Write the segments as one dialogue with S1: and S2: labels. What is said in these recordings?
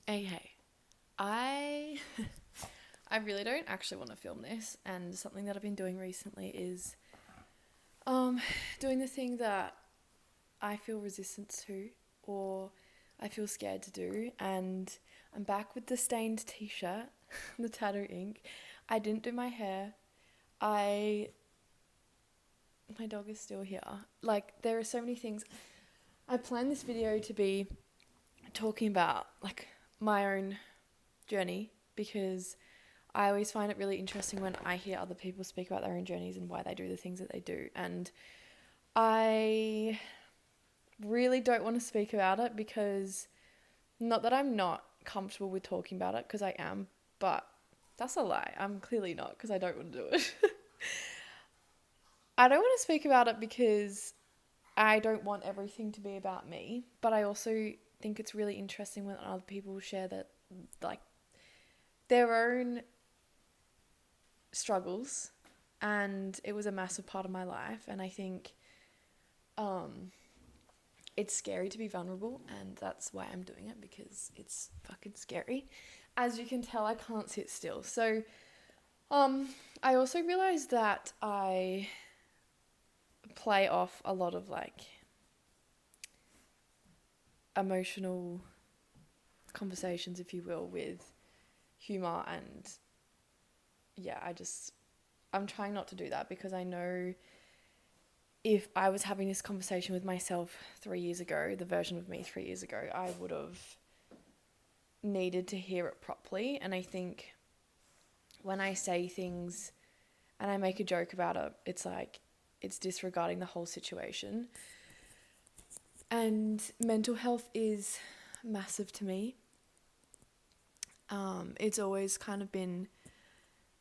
S1: Hey, I I really don't actually want to film this, and something that I've been doing recently is um doing the thing that I feel resistance to or I feel scared to do, and I'm back with the stained t-shirt, the tattoo ink. I didn't do my hair. I My dog is still here. Like there are so many things. I planned this video to be talking about like my own journey because I always find it really interesting when I hear other people speak about their own journeys and why they do the things that they do. And I really don't want to speak about it because not that I'm not comfortable with talking about it, because I am, but that's a lie. I'm clearly not, because I don't want to do it. I don't want to speak about it because I don't want everything to be about me, but I also think it's really interesting when other people share that, like, their own struggles, and it was a massive part of my life. And I think um, it's scary to be vulnerable, and that's why I'm doing it, because it's fucking scary. As you can tell, I can't sit still. So um, I also realized that I play off a lot of like emotional conversations, if you will, with humor. And yeah, I'm trying not to do that, because I know if I was having this conversation with myself 3 years ago, the version of me 3 years ago, I would have needed to hear it properly. And I think when I say things and I make a joke about it, it's like it's disregarding the whole situation. And mental health is massive to me. It's always kind of been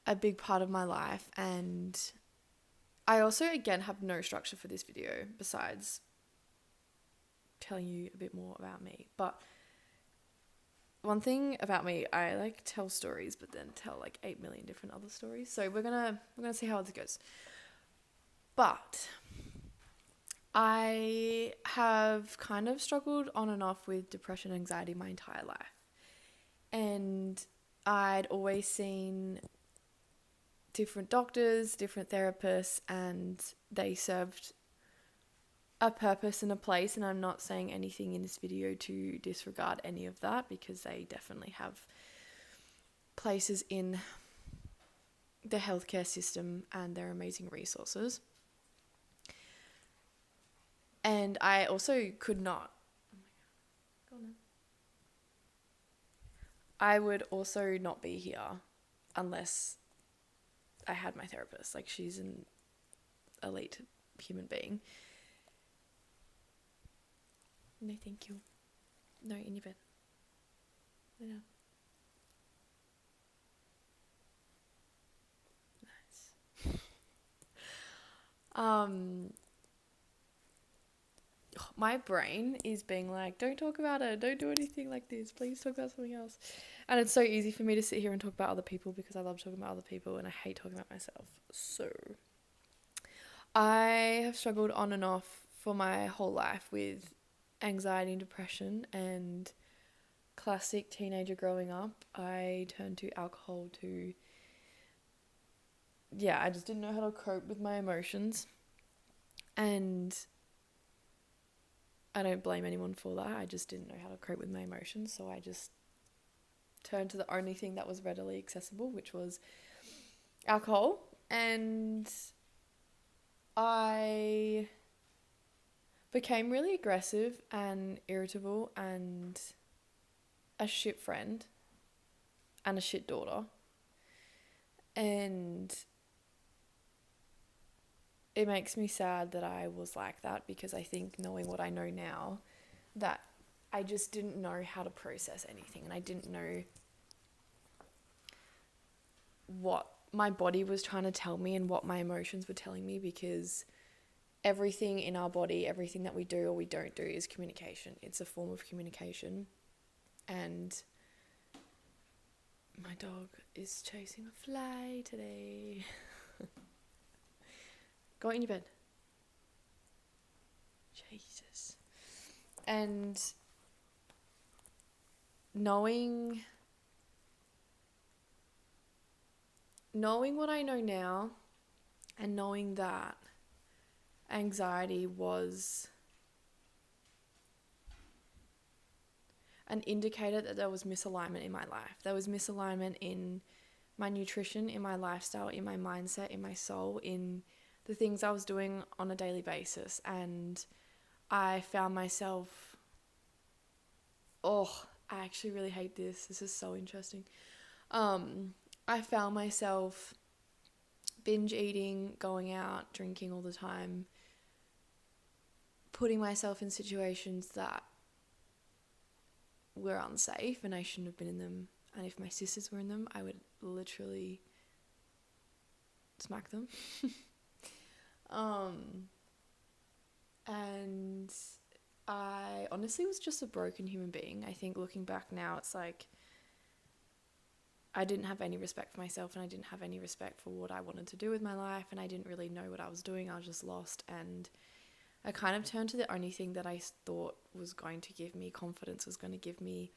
S1: a big part of my life. And I also, again, have no structure for this video besides telling you a bit more about me. But one thing about me, I like tell stories, but then tell like 8 million different other stories. So we're gonna see how it goes. But I have kind of struggled on and off with depression and anxiety my entire life. And I'd always seen different doctors, different therapists, and they served a purpose and a place. And I'm not saying anything in this video to disregard any of that, because they definitely have places in the healthcare system and their amazing resources. And I also could not. Oh my God. I would also not be here unless I had my therapist. Like, she's an elite human being. No, thank you. No, in your bed. No. Nice. Um, my brain is being like, don't talk about it. Don't do anything like this. Please talk about something else. And it's so easy for me to sit here and talk about other people, because I love talking about other people and I hate talking about myself. So I have struggled on and off for my whole life with anxiety and depression. And classic teenager growing up, I turned to alcohol to, yeah, I just didn't know how to cope with my emotions. And I don't blame anyone for that. I just didn't know how to cope with my emotions. So I just turned to the only thing that was readily accessible, which was alcohol. And I became really aggressive and irritable and a shit friend and a shit daughter. And it makes me sad that I was like that, because I think, knowing what I know now, that I just didn't know how to process anything, and I didn't know what my body was trying to tell me and what my emotions were telling me, because everything in our body, everything that we do or we don't do, is communication. It's a form of communication. And my dog is chasing a fly today. Go in your bed. Jesus. And knowing what I know now, and knowing that anxiety was an indicator that there was misalignment in my life. There was misalignment in my nutrition, in my lifestyle, in my mindset, in my soul, in the things I was doing on a daily basis. And I found myself, I actually really hate this. This is so interesting. I found myself binge eating, going out, drinking all the time, putting myself in situations that were unsafe and I shouldn't have been in them. And if my sisters were in them, I would literally smack them. And I honestly was just a broken human being. I think looking back now, it's like I didn't have any respect for myself, and I didn't have any respect for what I wanted to do with my life, and I didn't really know what I was doing. I was just lost, and I kind of turned to the only thing that I thought was going to give me confidence, was going to give me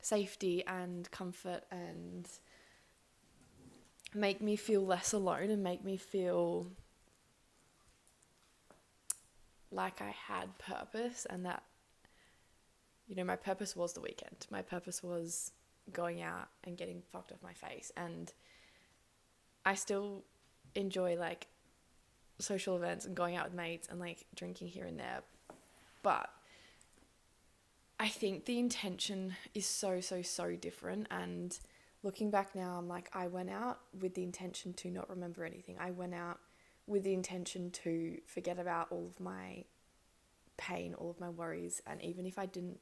S1: safety and comfort and make me feel less alone and make me feel like I had purpose, and that, my purpose was the weekend. My purpose was going out and getting fucked off my face. And I still enjoy like social events and going out with mates and like drinking here and there. But I think the intention is so different. And looking back now, I'm like, I went out with the intention to not remember anything. I went out with the intention to forget about all of my pain, all of my worries. And even if I didn't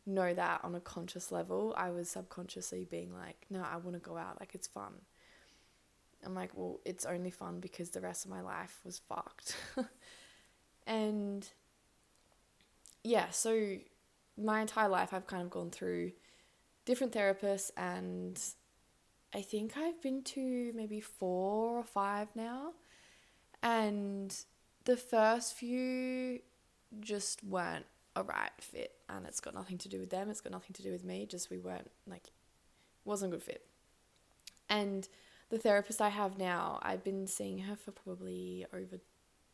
S1: know that on a conscious level, I was subconsciously being like, no, I want to go out, like it's fun. I'm like, well, it's only fun because the rest of my life was fucked. And yeah, so my entire life I've kind of gone through different therapists, and I think I've been to maybe 4 or 5 now, and the first few just weren't a right fit, and it's got nothing to do with them, it's got nothing to do with me, just we weren't wasn't a good fit. And the therapist I have now, I've been seeing her for probably over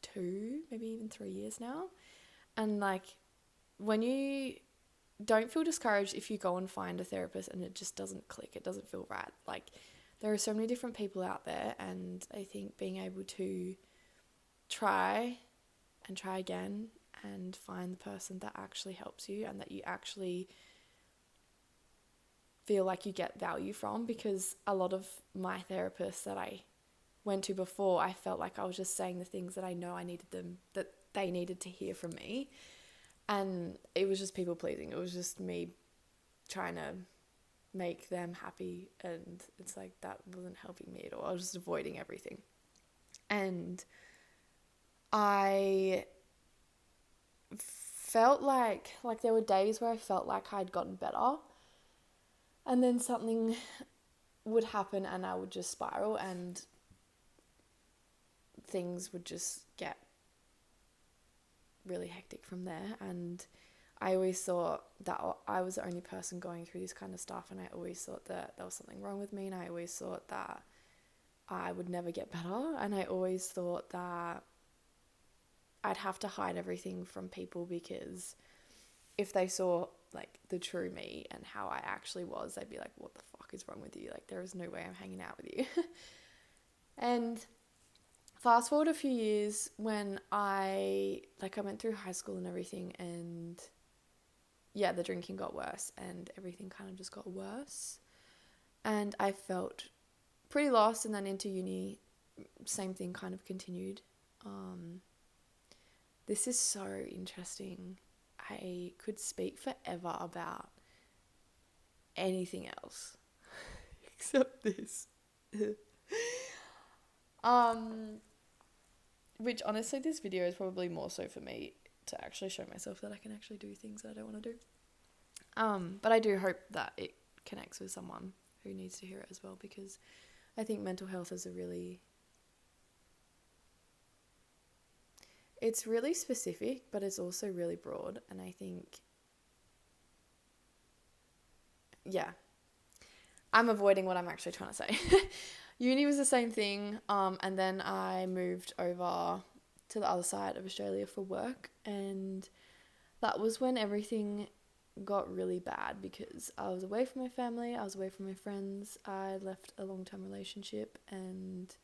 S1: 2, maybe even 3 years now, and when you don't feel discouraged if you go and find a therapist and it just doesn't click, it doesn't feel right. There are so many different people out there, and I think being able to try and try again and find the person that actually helps you and that you actually feel like you get value from, because a lot of my therapists that I went to before, I felt like I was just saying the things that I know that they needed to hear from me, and it was just people pleasing. It was just me trying to make them happy, and it's like that wasn't helping me at all. I was just avoiding everything. And I felt like there were days where I felt like I'd gotten better, and then something would happen and I would just spiral, and things would just get really hectic from there. And I always thought that I was the only person going through this kind of stuff, and I always thought that there was something wrong with me, and I always thought that I would never get better, and I always thought that I'd have to hide everything from people, because if they saw the true me and how I actually was, they'd be like, what the fuck is wrong with you? There is no way I'm hanging out with you. And fast forward a few years, when I went through high school and everything, and yeah, the drinking got worse and everything kind of just got worse, and I felt pretty lost. And then into uni, same thing kind of continued. This is so interesting. I could speak forever about anything else except this. Which honestly, this video is probably more so for me to actually show myself that I can actually do things that I don't want to do. But I do hope that it connects with someone who needs to hear it as well, because I think mental health is it's really specific, but it's also really broad. And I think yeah, I'm avoiding what I'm actually trying to say. Uni was the same thing, and then I moved over to the other side of Australia for work, and that was when everything got really bad because I was away from my family, I was away from my friends, I left a long-term relationship, and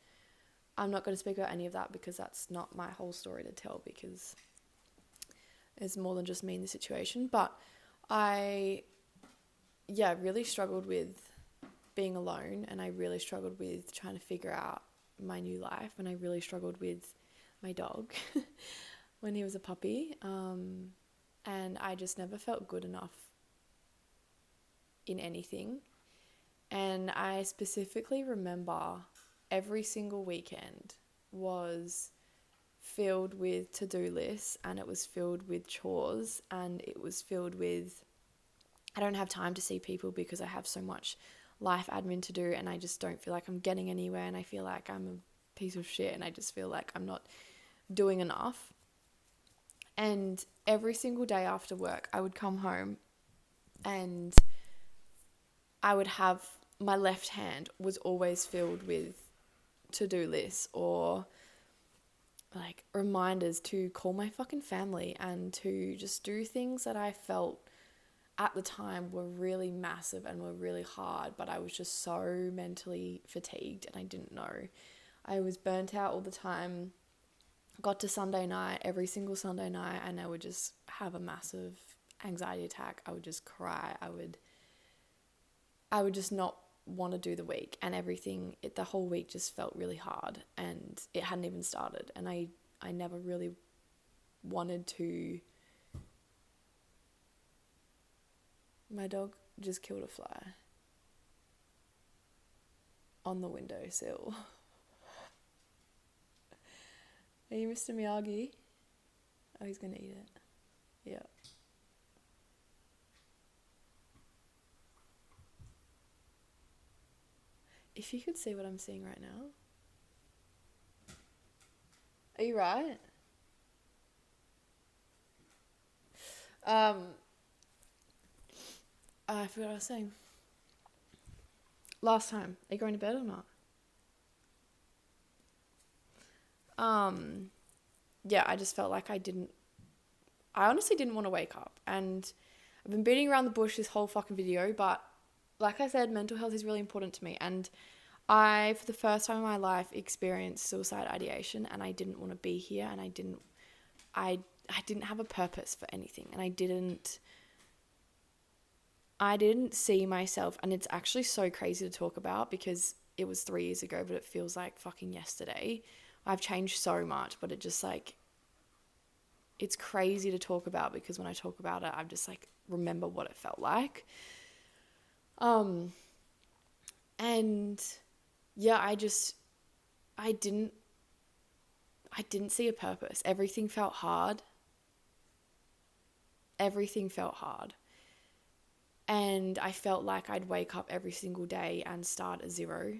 S1: I'm not going to speak about any of that because that's not my whole story to tell, because it's more than just me in the situation. But I, yeah, really struggled with being alone, and I really struggled with trying to figure out my new life, and I really struggled with my dog when he was a puppy, and I just never felt good enough in anything. And I specifically remember every single weekend was filled with to-do lists, and it was filled with chores, and it was filled with, I don't have time to see people because I have so much life admin to do, and I just don't feel like I'm getting anywhere, and I feel like I'm a piece of shit, and I just feel like I'm not doing enough. And every single day after work, I would come home and I would have, my left hand was always filled with to-do lists or like reminders to call my fucking family and to just do things that I felt at the time were really massive and were really hard, but I was just so mentally fatigued and I didn't know. I was burnt out all the time. Got to Sunday night, every single Sunday night, and I would just have a massive anxiety attack. I would just cry. I would just not want to do the week, and the whole week just felt really hard, and it hadn't even started, and I never really wanted to. My dog just killed a fly on the windowsill. Are you Mr. Miyagi? Oh, he's gonna eat it. Yeah. If you could see what I'm seeing right now. Are you right? I forgot what I was saying. Last time, are you going to bed or not? Yeah, I just felt like I honestly didn't want to wake up. And I've been beating around the bush this whole fucking video, but like I said, mental health is really important to me. And I, for the first time in my life, experienced suicide ideation, and I didn't want to be here, and I didn't have a purpose for anything, and I didn't see myself, and it's actually so crazy to talk about because it was 3 years ago, but it feels like fucking yesterday. I've changed so much, but it just like, it's crazy to talk about because when I talk about it, I just like remember what it felt like. And yeah, I didn't see a purpose. Everything felt hard. And I felt like I'd wake up every single day and start at 0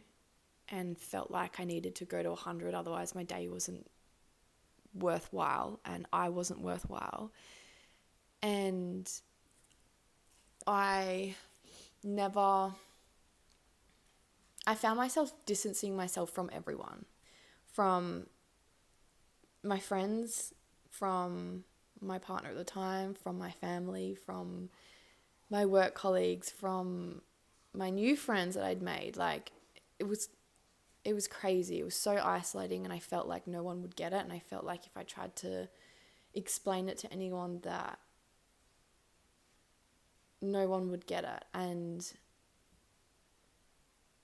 S1: and felt like I needed to go to 100, otherwise my day wasn't worthwhile and I wasn't worthwhile. And I found myself distancing myself from everyone, from my friends, from my partner at the time, from my family, from my work colleagues, from my new friends that I'd made. Like, it was crazy. It was so isolating, and I felt like no one would get it, and I felt like if I tried to explain it to anyone, that no one would get it. And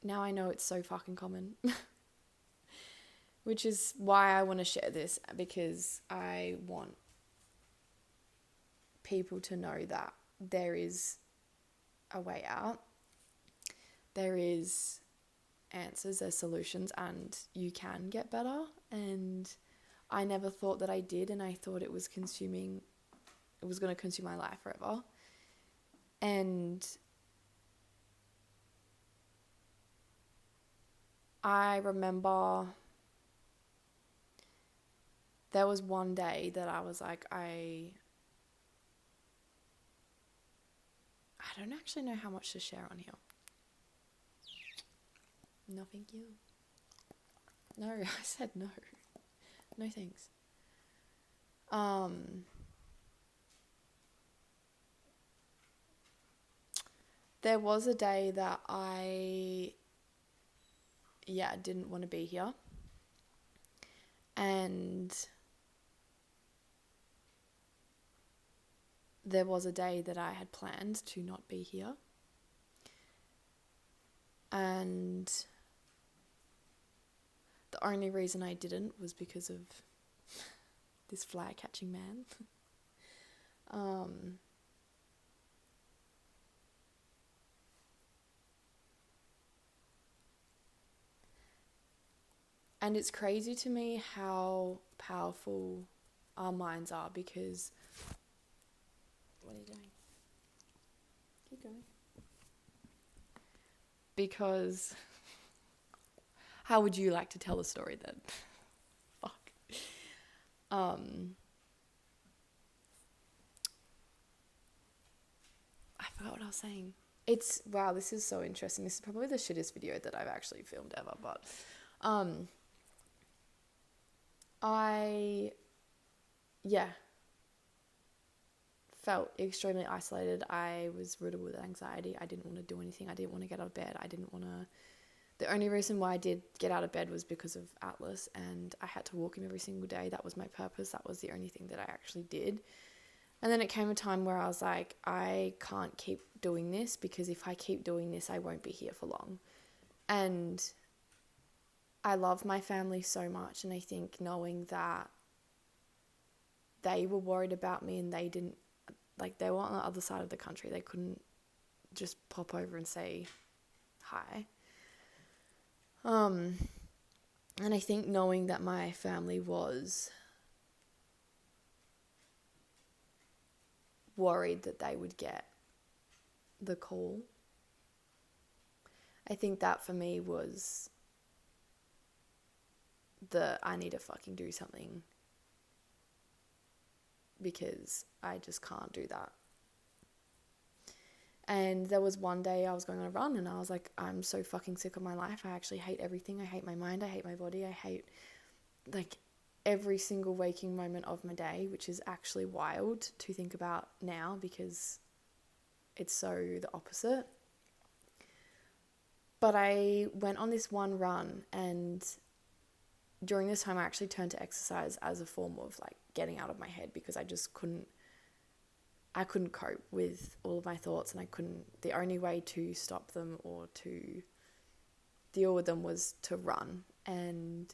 S1: now I know it's so fucking common. Which is why I want to share this, because I want people to know that there is a way out. There is answers, there's solutions, and you can get better. And I never thought that I did, and I thought it was going to consume my life forever. And I remember there was one day that I was like, I I don't actually know how much to share on here. No, thank you. No, I said no. No thanks. There was a day that I didn't want to be here. And there was a day that I had planned to not be here. And the only reason I didn't was because of this fly catching man. And it's crazy to me how powerful our minds are, because... What are you doing? Keep going. Because... How would you like to tell the story then? Fuck. I forgot what I was saying. Wow, this is so interesting. This is probably the shittest video that I've actually filmed ever, but I felt extremely isolated. I was riddled with anxiety. I didn't want to do anything. I didn't want to get out of bed. The only reason why I did get out of bed was because of Atlas, and I had to walk him every single day. That was my purpose. That was the only thing that I actually did. And then it came a time where I was like, I can't keep doing this, because if I keep doing this, I won't be here for long. And I love my family so much, and I think knowing that they were worried about me and they didn't, they were on the other side of the country. They couldn't just pop over and say hi. And I think knowing that my family was worried that they would get the call, I think that for me was I need to fucking do something, because I just can't do that. And there was one day I was going on a run and I was like, I'm so fucking sick of my life. I actually hate everything. I hate my mind. I hate my body. I hate every single waking moment of my day, which is actually wild to think about now, because it's so the opposite. But I went on this one run, and during this time I actually turned to exercise as a form of getting out of my head, because I just couldn't cope with all of my thoughts, and the only way to stop them or to deal with them was to run. And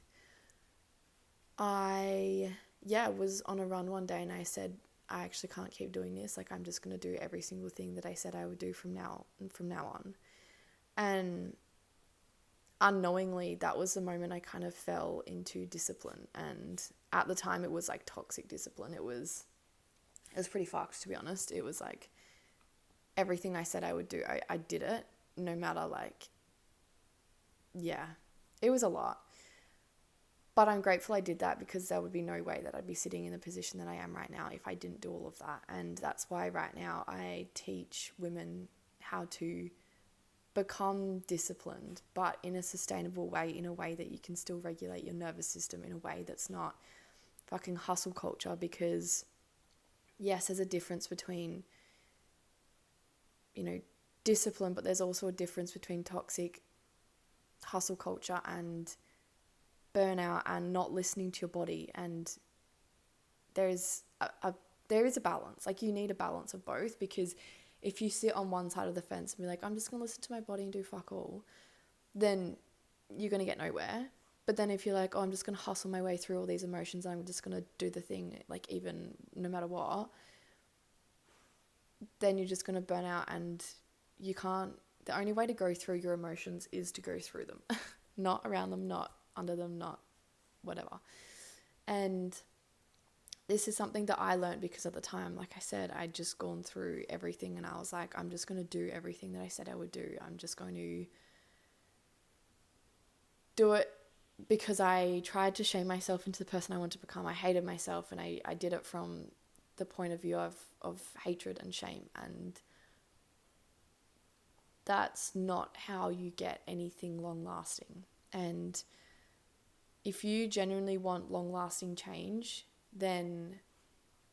S1: I was on a run one day, and I said, I actually can't keep doing this. I'm just going to do every single thing that I said I would do from now on. And unknowingly, that was the moment I kind of fell into discipline. And at the time, it was toxic discipline. It was pretty fucked, to be honest. It was everything I said I would do, I did it, no matter it was a lot. But I'm grateful I did that, because there would be no way that I'd be sitting in the position that I am right now if I didn't do all of that. And that's why right now I teach women how to become disciplined, but in a sustainable way, in a way that you can still regulate your nervous system, in a way that's not fucking hustle culture. Because yes, there's a difference between, discipline, but there's also a difference between toxic hustle culture and burnout and not listening to your body. And there is a balance. You need a balance of both, because if you sit on one side of the fence and be I'm just going to listen to my body and do fuck all, then you're going to get nowhere. But then if you're oh, I'm just going to hustle my way through all these emotions, and I'm just going to do the thing, even no matter what, then you're just going to burn out, and you can't. The only way to go through your emotions is to go through them, not around them, not under them, not whatever. And this is something that I learned because at the time, like I said, I'd just gone through everything, and I was I'm just going to do everything that I said I would do. I'm just going to do it, because I tried to shame myself into the person I wanted to become. I hated myself, and I did it from the point of view of hatred and shame. And that's not how you get anything long lasting. And if you genuinely want long lasting change, then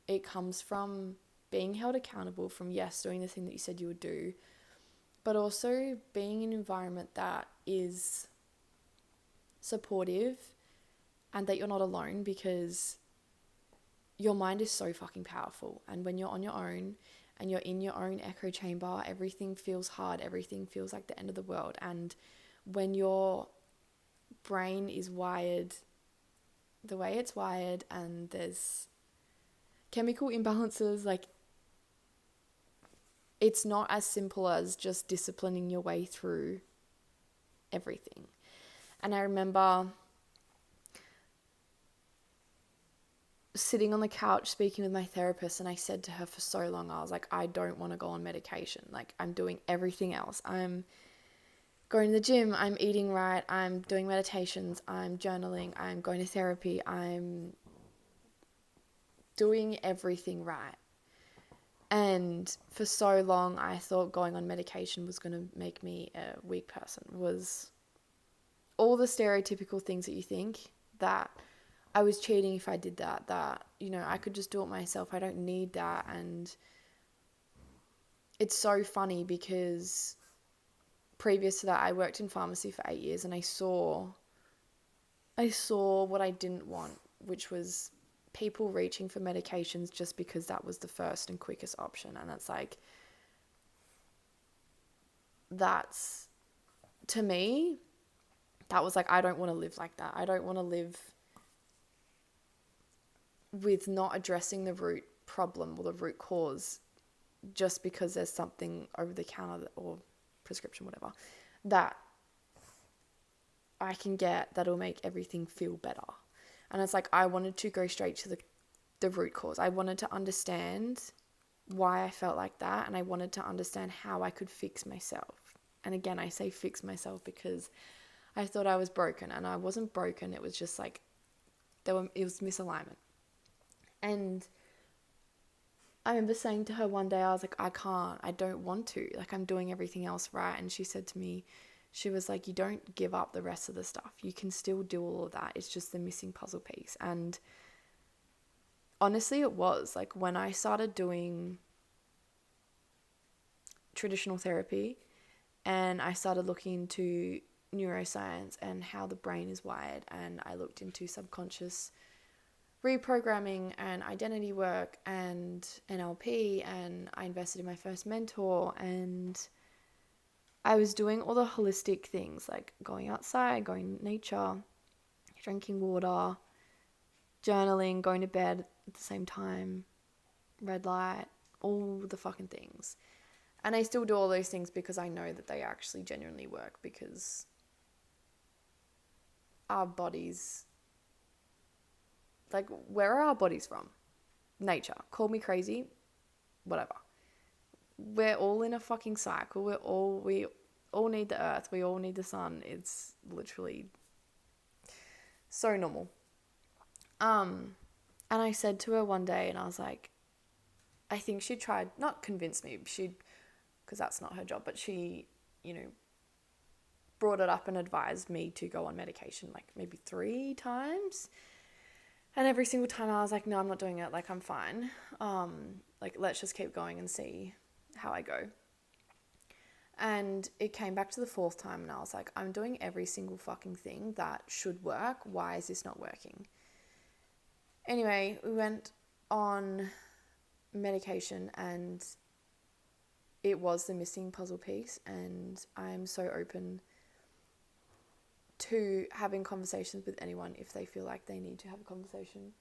S1: it comes from being held accountable, from yes, doing the thing that you said you would do, but also being in an environment that is supportive and that you're not alone, because your mind is so fucking powerful. And when you're on your own and you're in your own echo chamber, everything feels hard, everything feels like the end of the world. And when your brain is wired the way it's wired and there's chemical imbalances, like, it's not as simple as just disciplining your way through everything. And I remember sitting on the couch speaking with my therapist, and I said to her for so long, I was like, I don't want to go on medication. Like, I'm doing everything else. I'm going to the gym, I'm eating right, I'm doing meditations, I'm journaling, I'm going to therapy, I'm doing everything right. And for so long, I thought going on medication was going to make me a weak person. Was all the stereotypical things that you think, that I was cheating if I did that, that, you know, I could just do it myself, I don't need that. And it's so funny because previous to that, I worked in pharmacy for 8 years, and I saw what I didn't want, which was people reaching for medications just because that was the first and quickest option. And it's like, that's, to me, that was like, I don't want to live like that. I don't want to live with not addressing the root problem or the root cause just because there's something over the counter or prescription, whatever, that I can get that'll make everything feel better. And it's like, I wanted to go straight to the root cause. I wanted to understand why I felt like that, and I wanted to understand how I could fix myself. And again, I say fix myself because I thought I was broken, and I wasn't broken. It was just like it was misalignment. And I remember saying to her one day, I was like, I don't want to. Like, I'm doing everything else right. And she said to me, she was like, you don't give up the rest of the stuff. You can still do all of that. It's just the missing puzzle piece. And honestly, it was. Like, when I started doing traditional therapy and I started looking into neuroscience and how the brain is wired, and I looked into subconscious reprogramming and identity work and NLP, and I invested in my first mentor, and I was doing all the holistic things like going outside, going to nature, drinking water, journaling, going to bed at the same time, red light, all the fucking things. And I still do all those things because I know that they actually genuinely work, because our bodies, like, where are our bodies from? Nature. Call me crazy, whatever. We're all in a fucking cycle. We all need the earth. We all need the sun. It's literally so normal. And I said to her one day, and I was like, I think she tried, not convince me, because that's not her job, but she, you know, brought it up and advised me to go on medication like maybe 3 times. And every single time I was like, no, I'm not doing it. Like, I'm fine. Like, let's just keep going and see how I go. And it came back to the 4th time, and I was like, I'm doing every single fucking thing that should work. Why is this not working? Anyway, we went on medication, and it was the missing puzzle piece. And I'm so open to having conversations with anyone if they feel like they need to have a conversation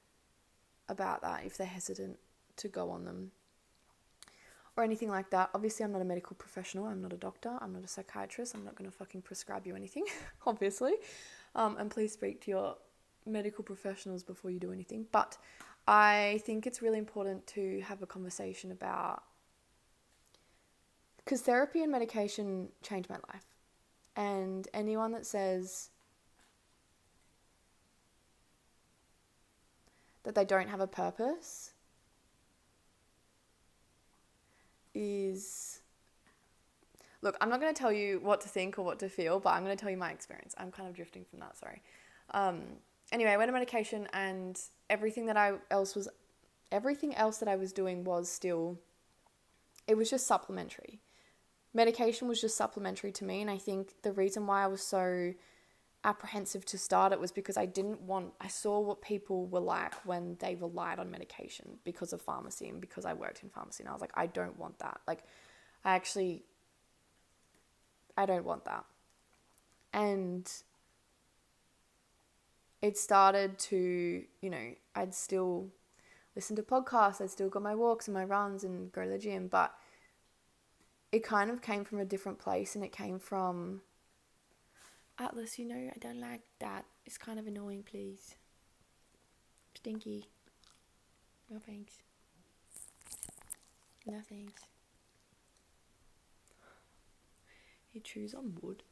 S1: about that, if they're hesitant to go on them or anything like that. Obviously, I'm not a medical professional. I'm not a doctor. I'm not a psychiatrist. I'm not going to fucking prescribe you anything, obviously. And please speak to your medical professionals before you do anything. But I think it's really important to have a conversation about, because therapy and medication changed my life. And anyone that says that they don't have a purpose is look, I'm not going to tell you what to think or what to feel, but I'm going to tell you my experience. I'm kind of drifting from that, sorry. Anyway, I went on medication, and everything else that I was doing was still, it was just supplementary. Medication was just supplementary to me, and I think the reason why I was so apprehensive to start it was because I saw what people were like when they relied on medication because of pharmacy and because I worked in pharmacy, and I was like, I don't want that. Like, I don't want that. And it started to, I'd still listen to podcasts, I'd still go my walks and my runs and go to the gym, but it kind of came from a different place, and it came from, Atlas, I don't like that. It's kind of annoying, please. Stinky. No thanks. No thanks. He chews on wood.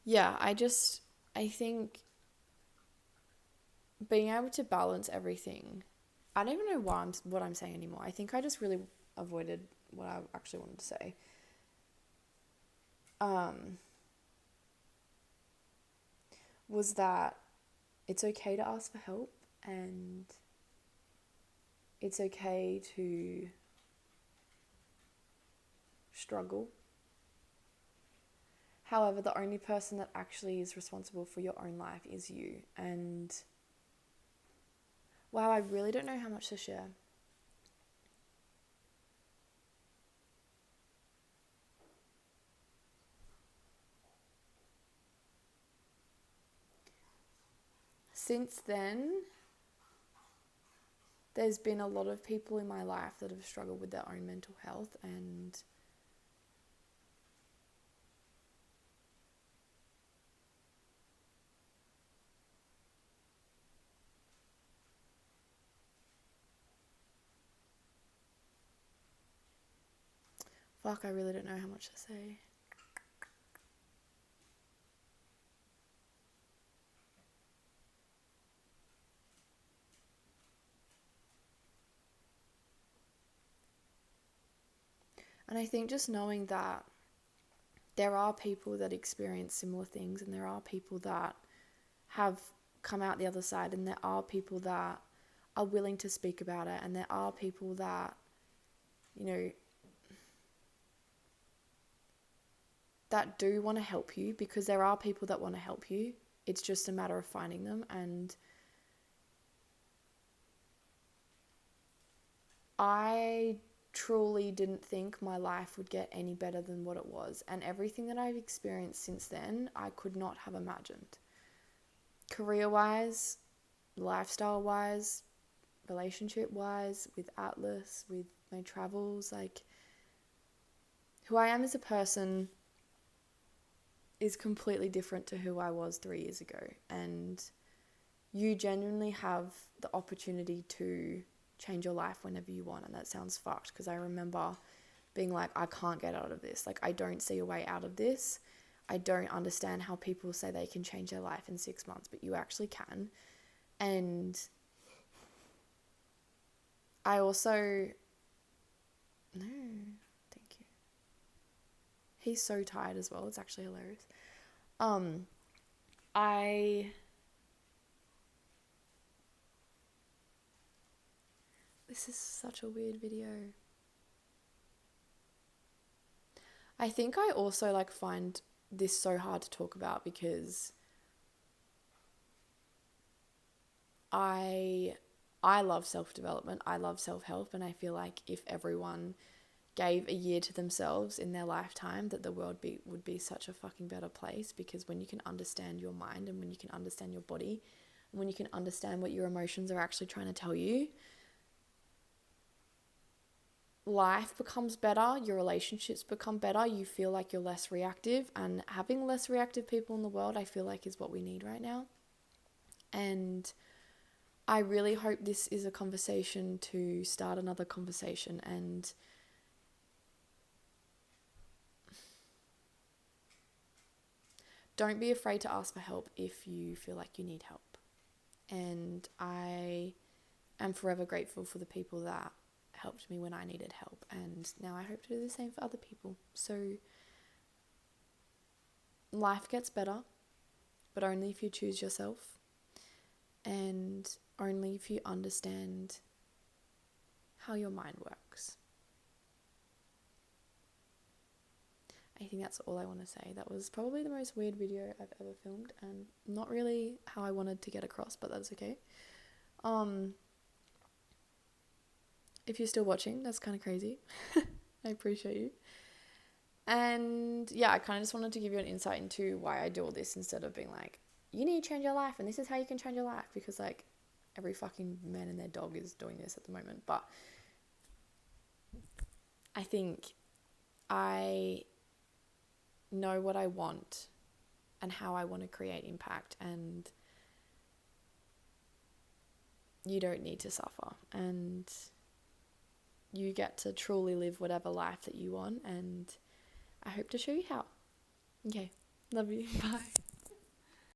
S1: Yeah, I think being able to balance everything, I don't even know what I'm saying anymore. I think I just really avoided what I actually wanted to say. Was that it's okay to ask for help, and it's okay to struggle. However, the only person that actually is responsible for your own life is you. And wow, I really don't know how much to share. Since then, there's been a lot of people in my life that have struggled with their own mental health, and fuck, I really don't know how much to say. And I think just knowing that there are people that experience similar things, and there are people that have come out the other side, and there are people that are willing to speak about it, and there are people that, that do want to help you, because there are people that want to help you. It's just a matter of finding them. And I truly didn't think my life would get any better than what it was. And everything that I've experienced since then, I could not have imagined. Career-wise, lifestyle-wise, relationship-wise, with Atlas, with my travels, like, who I am as a person is completely different to who I was 3 years ago. And you genuinely have the opportunity to change your life whenever you want. And that sounds fucked, because I remember being like, I can't get out of this. Like, I don't see a way out of this. I don't understand how people say they can change their life in 6 months, but you actually can. And I also... No, thank you. He's so tired as well. It's actually hilarious. This is such a weird video. I think I also find this so hard to talk about, because I love self-development. I love self-help, and I feel like if everyone gave a year to themselves in their lifetime, that the world would be such a fucking better place. Because when you can understand your mind, and when you can understand your body, and when you can understand what your emotions are actually trying to tell you, life becomes better, your relationships become better, you feel like you're less reactive, and having less reactive people in the world, I feel like, is what we need right now. And I really hope this is a conversation to start another conversation. And don't be afraid to ask for help if you feel like you need help. and I am forever grateful for the people that helped me when I needed help, and now I hope to do the same for other people. So life gets better, but only if you choose yourself, and only if you understand how your mind works. I think that's all I want to say. That was probably the most weird video I've ever filmed, and not really how I wanted to get across, but that's okay. If you're still watching, that's kind of crazy. I appreciate you. And yeah, I kind of just wanted to give you an insight into why I do all this, instead of being like, you need to change your life and this is how you can change your life, because like every fucking man and their dog is doing this at the moment. But I think I know what I want and how I want to create impact, and you don't need to suffer, and you get to truly live whatever life that you want, and I hope to show you how. Okay, love you. Bye.